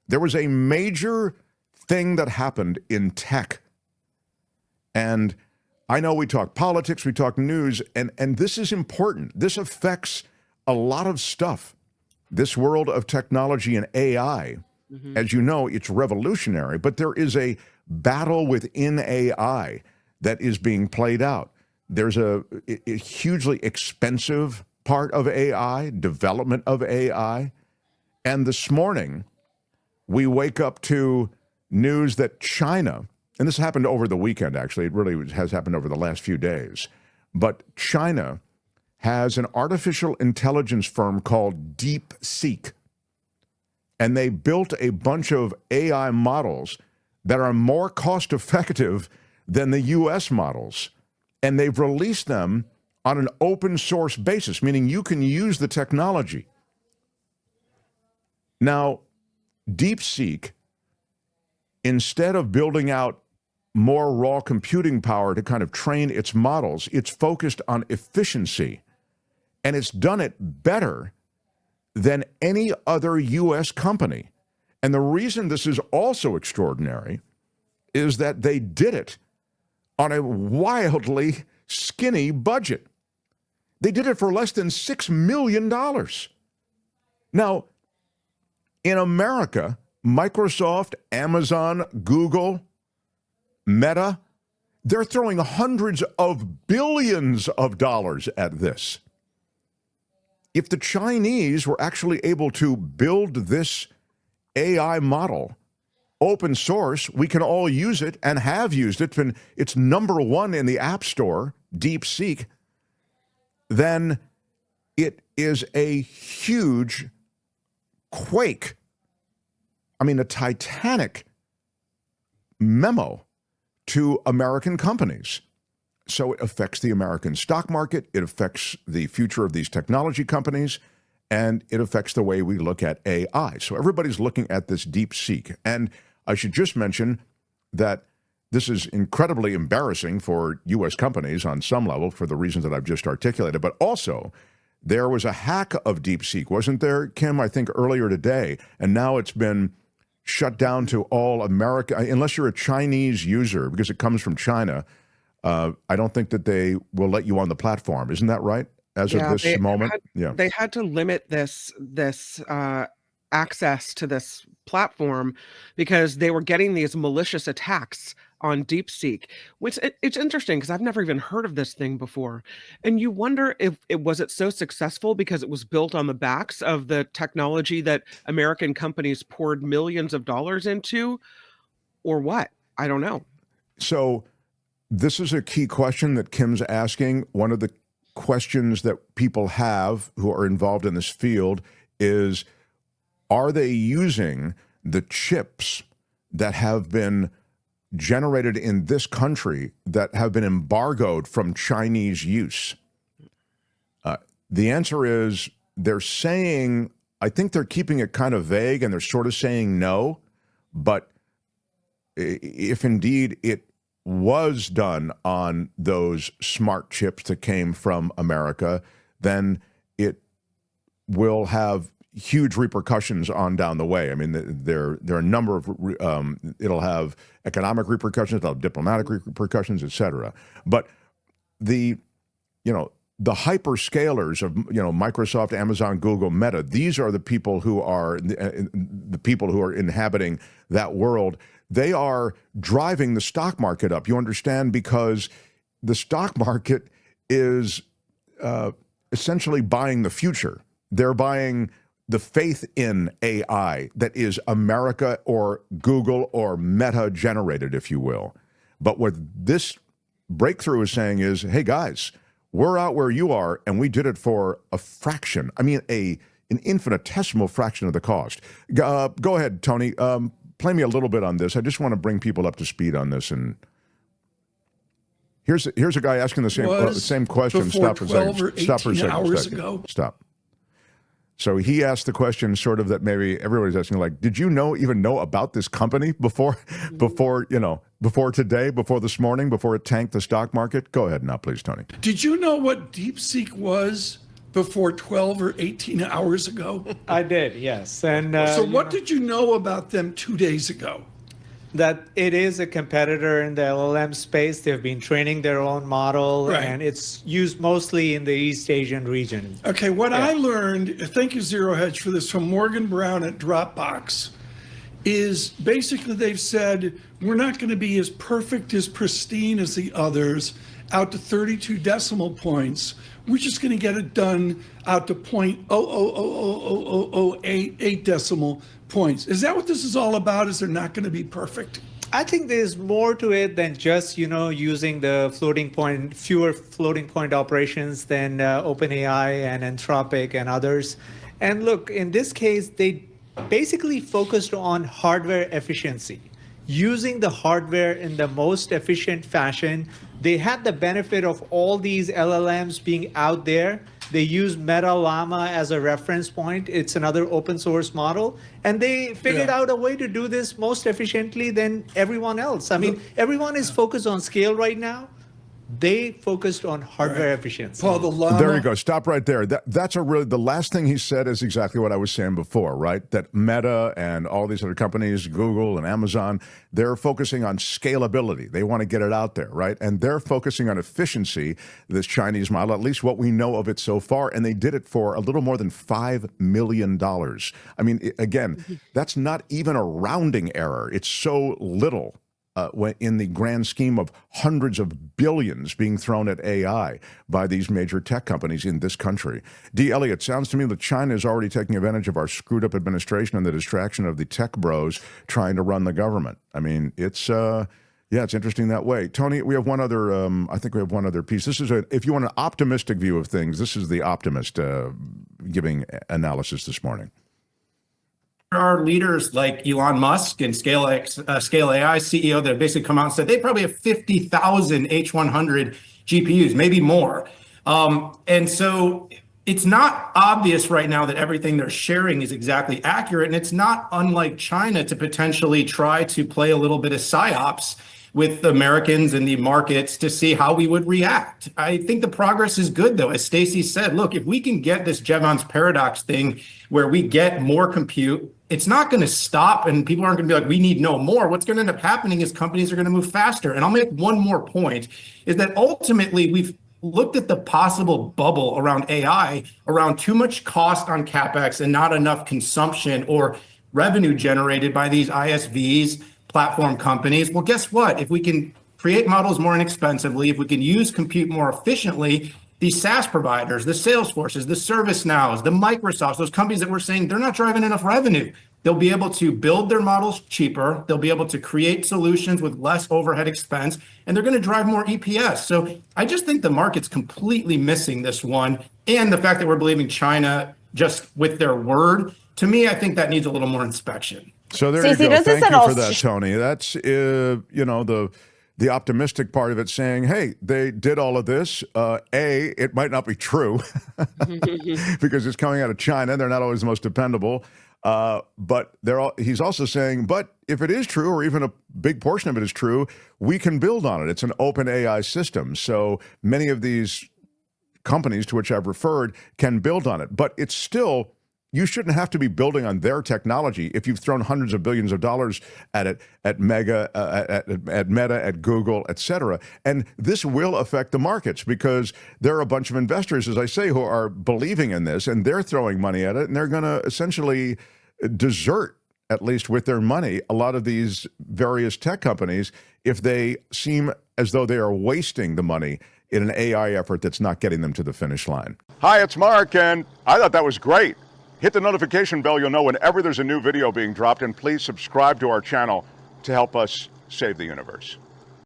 There was a major thing that happened in tech. And I know we talk politics, we talk news, and this is important. This affects a lot of stuff. This world of technology and AI, as you know, it's revolutionary, but there is a battle within AI that is being played out. There's a hugely expensive part of AI, development of AI. And this morning, we wake up to news that China, and this happened over the weekend, actually. It really has happened over the last few days. But China has an artificial intelligence firm called DeepSeek. And they built a bunch of AI models that are more cost effective than the US models. And they've released them on an open source basis, meaning you can use the technology. Now, DeepSeek, instead of building out more raw computing power to kind of train its models, it's focused on efficiency. And it's done it better than any other U.S. company. And the reason this is also extraordinary is that they did it on a wildly skinny budget. They did it for less than $6 million. Now, in America, Microsoft, Amazon, Google, Meta, they're throwing hundreds of billions of dollars at this. If the Chinese were actually able to build this AI model open source, we can all use it and have used it. It's number one in the App Store, DeepSeek. Then it is a huge quake. I mean, a titanic memo to American companies. So it affects the American stock market, it affects the future of these technology companies, and it affects the way we look at AI. So everybody's looking at this DeepSeek. And I should just mention that this is incredibly embarrassing for U.S. companies on some level for the reasons that I've just articulated, but also there was a hack of DeepSeek, wasn't there, Kim, I think earlier today, and now it's been shut down to all America, unless you're a Chinese user, because it comes from China. I don't think that they will let you on the platform. Isn't that right? As of this moment? They had to limit this access to this platform because they were getting these malicious attacks on DeepSeek, which it's interesting because I've never even heard of this thing before. And you wonder if it was so successful because it was built on the backs of the technology that American companies poured millions of dollars into, or what? I don't know. So this is a key question that Kim's asking. One of the questions that people have who are involved in this field is, are they using the chips that have been generated in this country that have been embargoed from Chinese use? The answer is they're saying, I think they're keeping it kind of vague and they're sort of saying no, but if indeed it was done on those smart chips that came from America, then it will have huge repercussions on down the way. I mean, there are a number of, it'll have economic repercussions, it'll have diplomatic repercussions, et cetera. But the hyperscalers of, Microsoft, Amazon, Google, Meta, these are the people who are inhabiting that world. They are driving the stock market up. You understand? Because the stock market is essentially buying the future. They're buying the faith in AI that is America or Google or Meta generated, if you will. But what this breakthrough is saying is, hey guys, we're out where you are, and we did it for a fraction. I mean, an infinitesimal fraction of the cost. Go ahead, Tony. Play me a little bit on this. I just want to bring people up to speed on this. And here's a guy asking the same question. Stop for a second. Stop for a second. Stop. So he asked the question sort of that maybe everybody's asking, like, did you even know about this company before today, before this morning, before it tanked the stock market? Go ahead now, please, Tony. Did you know what DeepSeek was before 12 or 18 hours ago? I did, yes. And So what did you know about them 2 days ago? that it is a competitor in the LLM space. They've been training their own model, Right. and it's used mostly in the East Asian region. Okay, what I learned, thank you Zero Hedge for this, from Morgan Brown at Dropbox, is basically they've said we're not going to be as perfect, as pristine as the others out to 32 decimal points. We're just going to get it done out to 0.0000008 decimal points. Is that what this is all about? Is they're not going to be perfect? I think there's more to it than just, using the fewer floating point operations than OpenAI and Anthropic and others. And look, in this case, they basically focused on hardware efficiency, using the hardware in the most efficient fashion. They had the benefit of all these LLMs being out there. They use Meta Llama as a reference point. It's another open source model. And they figured out a way to do this most efficiently than everyone else. I mean, everyone is focused on scale right now. They focused on hardware efficiency. Paul, the llama. There you go. Stop right there. That's the last thing he said is exactly what I was saying before, right? That Meta and all these other companies, Google and Amazon, they're focusing on scalability. They want to get it out there, right? And they're focusing on efficiency, this Chinese model, at least what we know of it so far. And they did it for a little more than $5 million. I mean, again, that's not even a rounding error. It's so little. In the grand scheme of hundreds of billions being thrown at AI by these major tech companies in this country. D. Elliott, sounds to me that China is already taking advantage of our screwed up administration and the distraction of the tech bros trying to run the government. I mean, it's interesting that way. Tony, we have one other, I think we have one other piece. This is if you want an optimistic view of things, this is the optimist giving analysis this morning. There are leaders like Elon Musk and Scale AI CEO that have basically come out and said they probably have 50,000 H100 GPUs, maybe more. And so it's not obvious right now that everything they're sharing is exactly accurate. And it's not unlike China to potentially try to play a little bit of psyops with Americans and the markets to see how we would react. I think the progress is good, though. As Stacy said, look, if we can get this Jevons paradox thing where we get more compute, it's not going to stop and people aren't going to be like, we need no more. What's going to end up happening is companies are going to move faster. And I'll make one more point, is that ultimately we've looked at the possible bubble around AI, around too much cost on CapEx and not enough consumption or revenue generated by these ISVs, platform companies. Well, guess what? If we can create models more inexpensively, if we can use compute more efficiently, these SaaS providers, the Salesforces, the ServiceNows, the Microsofts, those companies that we're saying they're not driving enough revenue. They'll be able to build their models cheaper. They'll be able to create solutions with less overhead expense, and they're going to drive more EPS. So I just think the market's completely missing this one. And the fact that we're believing China just with their word, to me, I think that needs a little more inspection. So there you go. Thank you for that, Tony. That's, the optimistic part of it saying, hey, they did all of this. It might not be true because it's coming out of China. They're not always the most dependable. But he's also saying, but if it is true, or even a big portion of it is true, we can build on it. It's an open AI system. So many of these companies to which I've referred can build on it. But it's still, you shouldn't have to be building on their technology if you've thrown hundreds of billions of dollars at it, at Meta, at Google, et cetera. And this will affect the markets because there are a bunch of investors, as I say, who are believing in this, and they're throwing money at it, and they're going to essentially desert, at least with their money, a lot of these various tech companies if they seem as though they are wasting the money in an AI effort that's not getting them to the finish line. Hi, it's Mark, and I thought that was great. Hit the notification bell. You'll know whenever there's a new video being dropped, and please subscribe to our channel to help us save the universe.